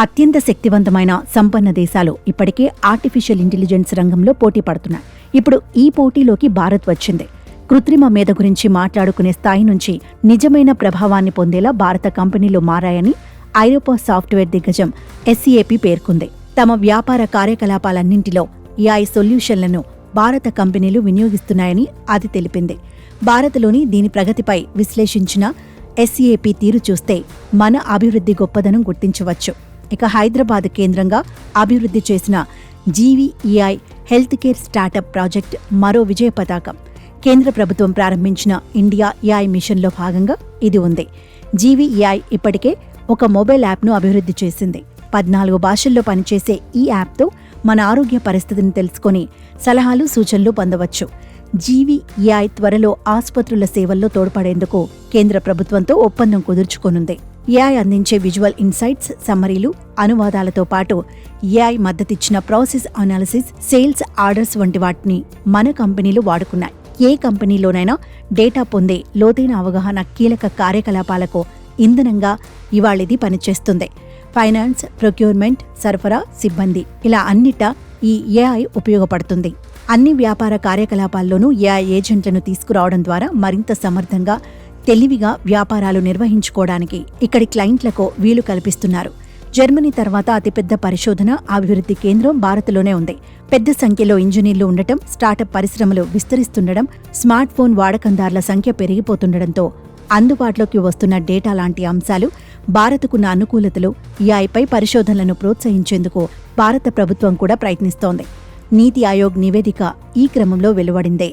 అత్యంత శక్తివంతమైన సంపన్న దేశాలు ఇప్పటికే ఆర్టిఫిషియల్ ఇంటెలిజెన్స్ రంగంలో పోటీ పడుతున్నాయి. ఇప్పుడు ఈ పోటీలోకి భారత్ వచ్చింది. కృత్రిమ మేధ గురించి మాట్లాడుకునే స్థాయి నుంచి నిజమైన ప్రభావాన్ని పొందేలా భారత కంపెనీలు మారాయని ఐరోపా సాఫ్ట్వేర్ దిగ్గజం ఎస్సీఏపీ పేర్కొంది. తమ వ్యాపార కార్యకలాపాలన్నింటిలో ఏఐ సొల్యూషన్లను భారత కంపెనీలు వినియోగిస్తున్నాయని అది తెలిపింది. భారత్లోని దీని ప్రగతిపై విశ్లేషించిన ఎస్సీఏపీ తీరు చూస్తే మన అభివృద్ధి గొప్పదనం గుర్తించవచ్చు. ఇక హైదరాబాద్ కేంద్రంగా అభివృద్ధి చేసిన జీవీఈఐ హెల్త్ కేర్ స్టార్టప్ ప్రాజెక్ట్ మరో విజయ పతాకం. కేంద్ర ప్రభుత్వం ప్రారంభించిన ఇండియా ఏఐ మిషన్లో భాగంగా ఇది ఉంది. జీవీఈఐ ఇప్పటికే ఒక మొబైల్ యాప్ను అభివృద్ధి చేసింది. 14 భాషల్లో పనిచేసే ఈ యాప్తో మన ఆరోగ్య పరిస్థితిని తెలుసుకొని సలహాలు సూచనలు పొందవచ్చు. జీవీఈఐ త్వరలో ఆసుపత్రుల సేవల్లో తోడ్పడేందుకు కేంద్ర ప్రభుత్వంతో ఒప్పందం కుదుర్చుకోనుంది. ఏఐ అందించే విజువల్ ఇన్సైట్స్, సమ్మరీలు, అనువాదాలతో పాటు ఏఐ మద్దతిచ్చిన ప్రాసెస్ అనాలిసిస్, సేల్స్ ఆర్డర్స్ వంటి వాటిని మన కంపెనీలు వాడుకున్నాయి. ఏ కంపెనీలోనైనా డేటా పొందే లోతైన అవగాహన కీలక కార్యకలాపాలకు ఇంధనంగా ఇవాళిది పనిచేస్తుంది. ఫైనాన్స్, ప్రొక్యూర్మెంట్, సరఫరా, సిబ్బంది ఇలా అన్నిటా ఈ ఏఐ ఉపయోగపడుతుంది. అన్ని వ్యాపార కార్యకలాపాల్లోనూ ఏఐ ఏజెంట్లను తీసుకురావడం ద్వారా మరింత సమర్థంగా, తెలివిగా వ్యాపారాలు నిర్వహించుకోవడానికి ఇక్కడి క్లయింట్లకు వీలు కల్పిస్తున్నారు. జర్మనీ తర్వాత అతిపెద్ద పరిశోధన, అభివృద్ధి కేంద్రం భారత్లోనే ఉంది. పెద్ద సంఖ్యలో ఇంజనీర్లు ఉండటం, స్టార్టప్ పరిశ్రమలు విస్తరిస్తుండడం, స్మార్ట్ ఫోన్ వాడకందారుల సంఖ్య పెరిగిపోతుండటంతో అందుబాటులోకి వస్తున్న డేటా లాంటి అంశాలు భారత్కున్న అనుకూలతలు ఏఐపై పరిశోధనలను ప్రోత్సహించేందుకు భారత ప్రభుత్వం కూడా ప్రయత్నిస్తోంది. నీతి ఆయోగ్ నివేదిక ఈ క్రమంలో వెలువడిందే.